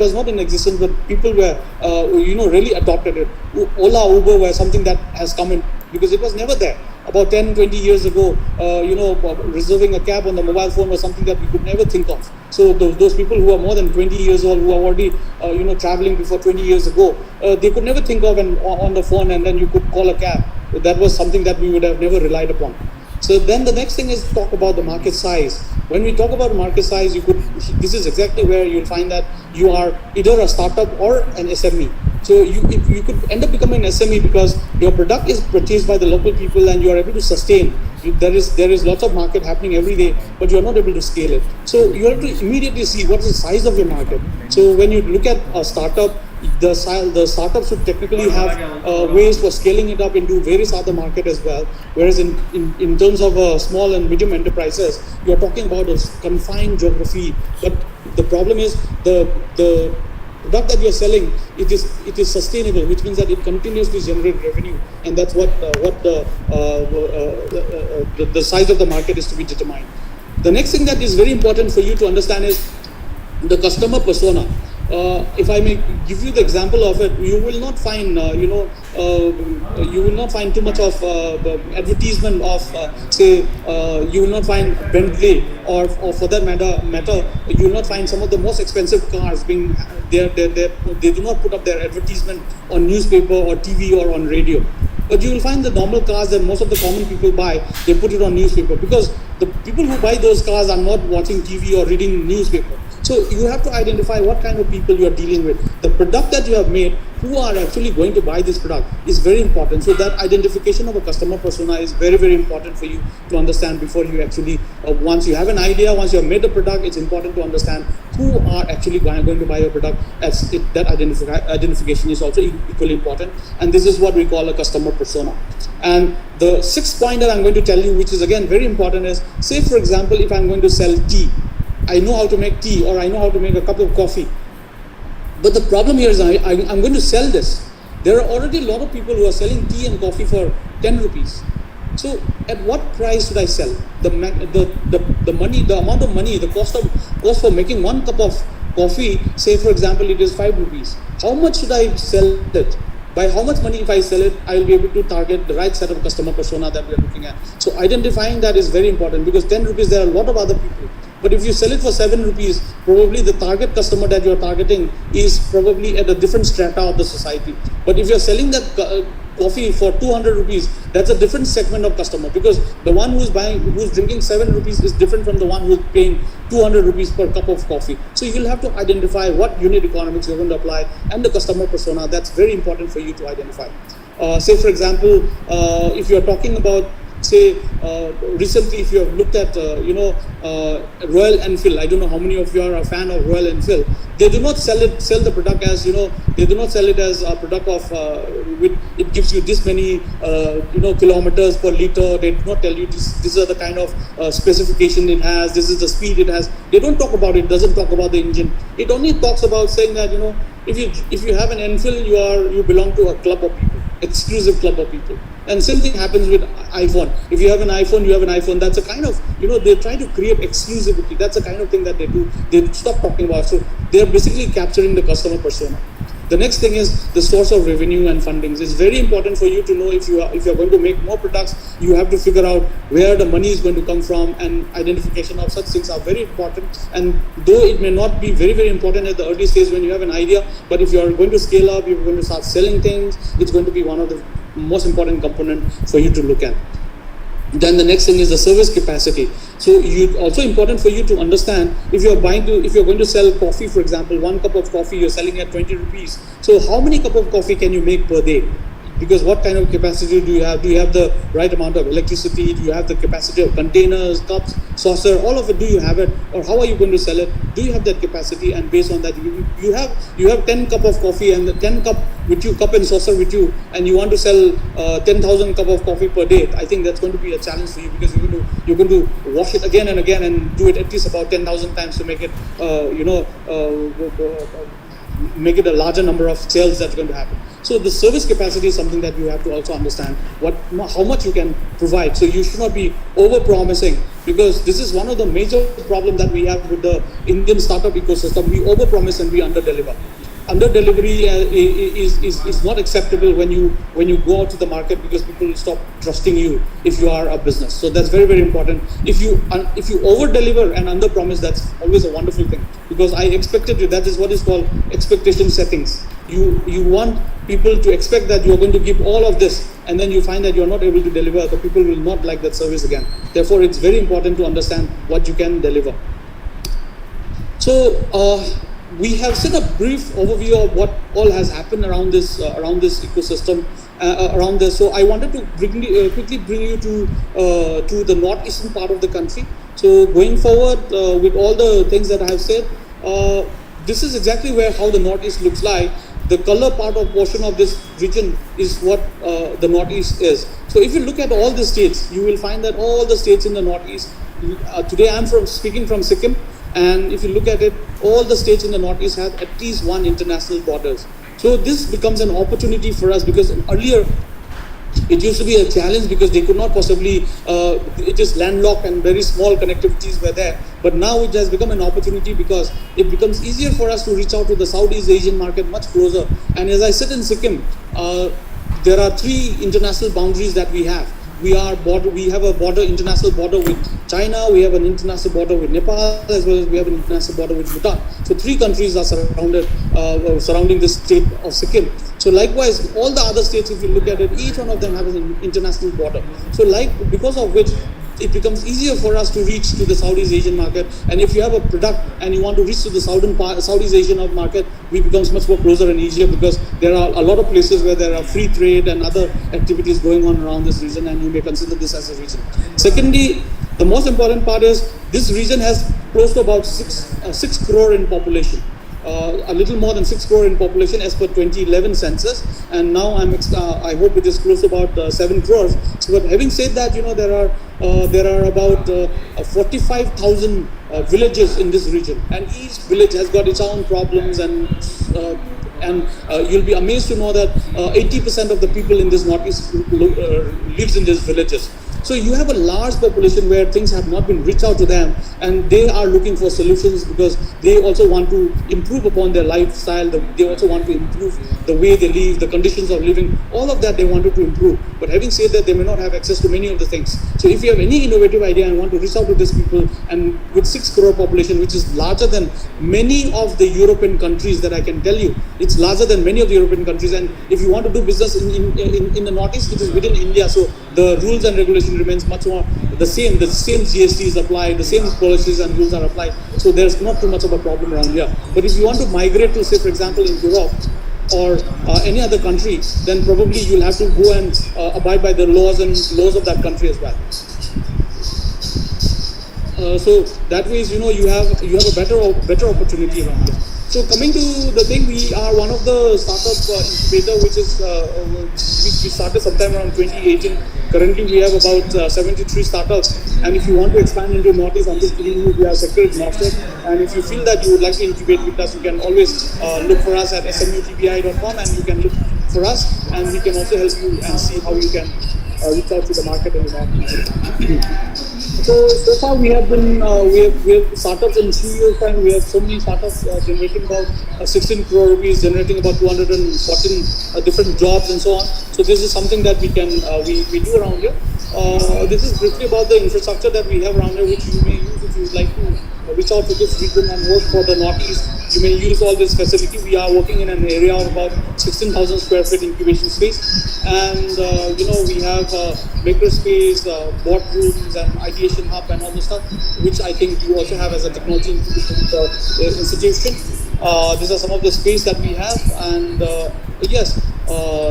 was not in existence, but people were, really adopted it. Ola, Uber were something that has come in because it was never there. About 10, 20 years ago, reserving a cab on the mobile phone was something that we could never think of. So those people who are more than 20 years old, who are already, traveling before 20 years ago, they could never think of on the phone and then you could call a cab. That was something that we would have never relied upon. So then the next thing is talk about the market size. When we talk about market size, this is exactly where you'll find that you are either a startup or an SME. So you could end up becoming an SME because your product is purchased by the local people and you are able to sustain. There is lots of market happening every day, but you are not able to scale it. So you have to immediately see what is the size of your market. So when you look at a startup, the startups should technically have ways for scaling it up into various other markets as well. Whereas in terms of small and medium enterprises, you're talking about a confined geography. But the problem is the product that you're selling, it is sustainable, which means that it continuously generates revenue, and that's what the size of the market is to be determined. The next thing that is very important for you to understand is the customer persona. If I may give you the example of it, you will not find you will not find too much of advertisement of you will not find Bentley or for that matter you will not find some of the most expensive cars being they do not put up their advertisement on newspaper or TV or on radio. But you will find the normal cars that most of the common people buy, they put it on newspaper because the people who buy those cars are not watching TV or reading newspaper. So you have to identify what kind of people you are dealing with. The product that you have made, who are actually going to buy this product is very important. So that identification of a customer persona is very, very important for you to understand before you actually, once you have an idea, once you have made the product, it's important to understand who are actually going to buy your product. That identification is also equally important. And this is what we call a customer persona. And the sixth point that I'm going to tell you, which is again very important, is say for example, if I'm going to sell tea, I know how to make tea or I know how to make a cup of coffee. But the problem here is I'm going to sell this. There are already a lot of people who are selling tea and coffee for 10 rupees. So at what price should I sell? The money, the amount of money, the cost for making one cup of coffee, say for example, it is 5 rupees. How much should I sell it? By how much money if I sell it, I will be able to target the right set of customer persona that we are looking at. So identifying that is very important because 10 rupees, there are a lot of other people. But if you sell it for 7 rupees, probably the target customer that you're targeting is probably at a different strata of the society. But if you're selling that coffee for 200 rupees, that's a different segment of customer because the one who's drinking 7 rupees is different from the one who's paying 200 rupees per cup of coffee. So you'll have to identify what unit economics you're going to apply and the customer persona. That's very important for you to identify. Say for example, if you're talking about recently if you have looked at Royal Enfield, I don't know how many of you are a fan of Royal Enfield. They do not sell the product as they do not sell it as a product of it gives you this many kilometers per liter. They do not tell you these are the kind of specification it has, this is the speed it has. They don't talk about it, doesn't talk about the engine. It only talks about saying that if you have an Enfield, you belong to a club of people, exclusive club of people. And same thing happens with iPhone. If you have an iPhone, you have an iPhone. That's a kind of, they try to create exclusivity. That's the kind of thing that they do. They stop talking about. So they're basically capturing the customer persona. The next thing is the source of revenue and fundings. It's very important for you to know if you're going to make more products, you have to figure out where the money is going to come from, and identification of such things are very important. And though it may not be very, very important at the early stage when you have an idea, but if you're going to scale up, you're going to start selling things, it's going to be one of the most important component for you to look at. Then the next thing is the service capacity. So it's also important for you to understand if you're going to sell coffee, for example, one cup of coffee you're selling at 20 rupees. So how many cup of coffee can you make per day? Because what kind of capacity do you have? Do you have the right amount of electricity? Do you have the capacity of containers, cups, saucer, all of it? Do you have it? Or how are you going to sell it? Do you have that capacity? And based on that, you have 10 cup of coffee and the 10 cup with you, cup and saucer with you, and you want to sell 10,000 cup of coffee per day. I think that's going to be a challenge for you because you're going to wash it again and again and do it at least about 10,000 times to make it make it a larger number of sales that's going to happen. So the service capacity is something that you have to also understand how much you can provide. So you should not be over-promising, because this is one of the major problems that we have with the Indian startup ecosystem. We over-promise and we under-deliver. Under-delivery is not acceptable when you go out to the market, because people will stop trusting you if you are a business. So that's very, very important. If you over-deliver and under-promise, that's always a wonderful thing, because I expected you. That is what is called expectation settings. You want people to expect that you're going to give all of this, and then you find that you're not able to deliver. The people will not like that service again. Therefore, it's very important to understand what you can deliver. So we have seen a brief overview of what all has happened around this ecosystem, around this. So I wanted to quickly bring you to the northeastern part of the country. So going forward with all the things that I have said, this is exactly how the northeast looks like. The color part of portion of this region is what the northeast is. So if you look at all the states, you will find that all the states in the northeast. Today I'm speaking from Sikkim. And if you look at it, all the states in the northeast have at least one international borders. So this becomes an opportunity for us, because earlier it used to be a challenge, because they could not possibly, it is landlocked and very small connectivities were there. But now it has become an opportunity, because it becomes easier for us to reach out to the Southeast Asian market much closer. And as I said, in Sikkim, there are 3 international boundaries that we have. We have a international border with China, we have an international border with Nepal, as well as we have an international border with Bhutan. So 3 countries are surrounding this state of Sikkim. So likewise, all the other states, if you look at it, each one of them has an international border. So because of which, it becomes easier for us to reach to the Southeast Asian market. And if you have a product and you want to reach to the Southeast Asian market, it becomes much more closer and easier, because there are a lot of places where there are free trade and other activities going on around this region, and you may consider this as a region. Secondly, the most important part is this region has close to about 6 crore in population. A little more than 6 crore in population as per 2011 census, and now I hope it is close to about 7 crores. So, but having said that, there are about 45,000 villages in this region, and each village has got its own problems, and you'll be amazed to know that 80% of the people in this northeast lives in these villages. So you have a large population where things have not been reached out to them, and they are looking for solutions, because they also want to improve upon their lifestyle. They also want to improve the way they live, the conditions of living, all of that they wanted to improve. But having said that, they may not have access to many of the things. So if you have any innovative idea and want to reach out to these people, and with 6 crore population, which is larger than many of the European countries that I can tell you, it's larger than many of the European countries. And if you want to do business in the northeast, it is within India. So the rules and regulations remains much more the same. The same GST is applied, the same policies and rules are applied. So there's not too much of a problem around here. But if you want to migrate to, say, for example, in Europe or any other country, then probably you'll have to go and abide by the laws of that country as well. So that way, you have a better opportunity around here. So coming to the thing, we are one of the startup incubator, which we started sometime around 2018. Currently, we have about 73 startups. And if you want to expand into Northeast, I'm just giving you, we are sector agnostic. And if you feel that you would like to incubate with us, you can always look for us at smutbi.com, and you can look for us, and we can also help you and see how you can reach out to the market in the Northeast. So far we have startups in 3 years time. We have so many startups generating about 16 crore rupees, generating about 214 different jobs and so on. So this is something that we do around here. This is briefly about the infrastructure that we have around here, which you may use if you would like to reach out to this region and work for the Northeast. You may use all this facility. We are working in an area of about 16,000 square feet incubation space, and we have maker space, boardrooms, and ideation hub, and all this stuff, which I think you also have as a technology institution. These are some of the space that we have, and yes,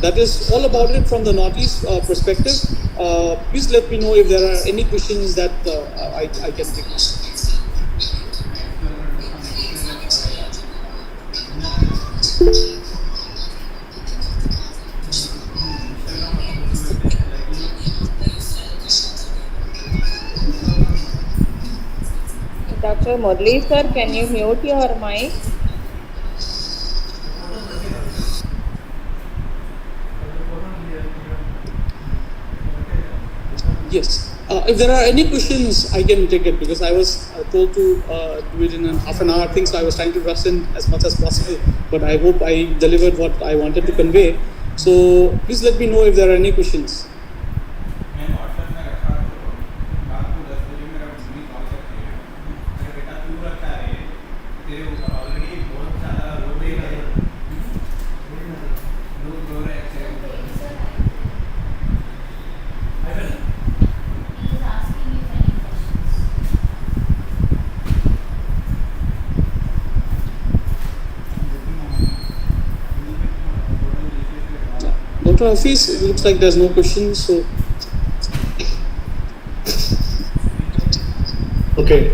that is all about it from the Northeast perspective. Please let me know if there are any questions that I can take. Dr. Murli sir, can you mute your mic? Yes. If there are any questions, I can take it because I was told to do it in half an hour thing, so I was trying to rush in as much as possible. But I hope I delivered what I wanted to convey. So please let me know if there are any questions. Dr. Hafiz, it looks like there's no questions. So okay.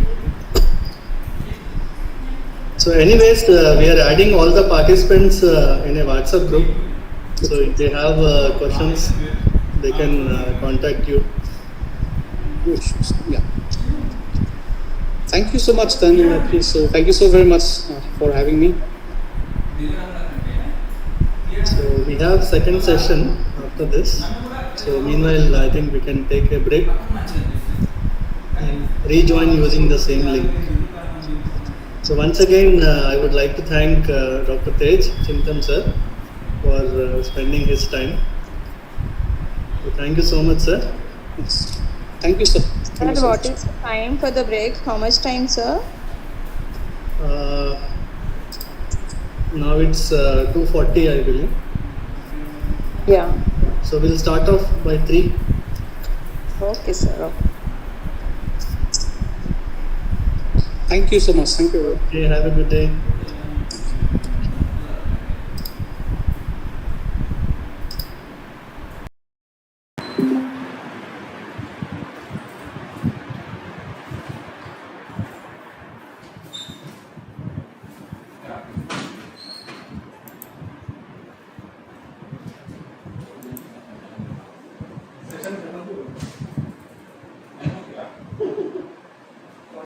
So anyways, we are adding all the participants in a WhatsApp group. So if they have questions, they can contact you. Yeah. Thank you so much, then. So thank you so very much for having me. So we have second session after this. So meanwhile, I think we can take a break and rejoin using the same link. So once again, I would like to thank Dr. Tej Chingtham sir for spending his time. So thank you so much, sir. Yes. Thank you, sir. Sir, what is the time for the break? How much time, sir? Now it's 2:40, I believe. Yeah. So we'll start off by 3. Okay, sir. Okay. Thank you so much. Thank you. Okay, have a good day. Session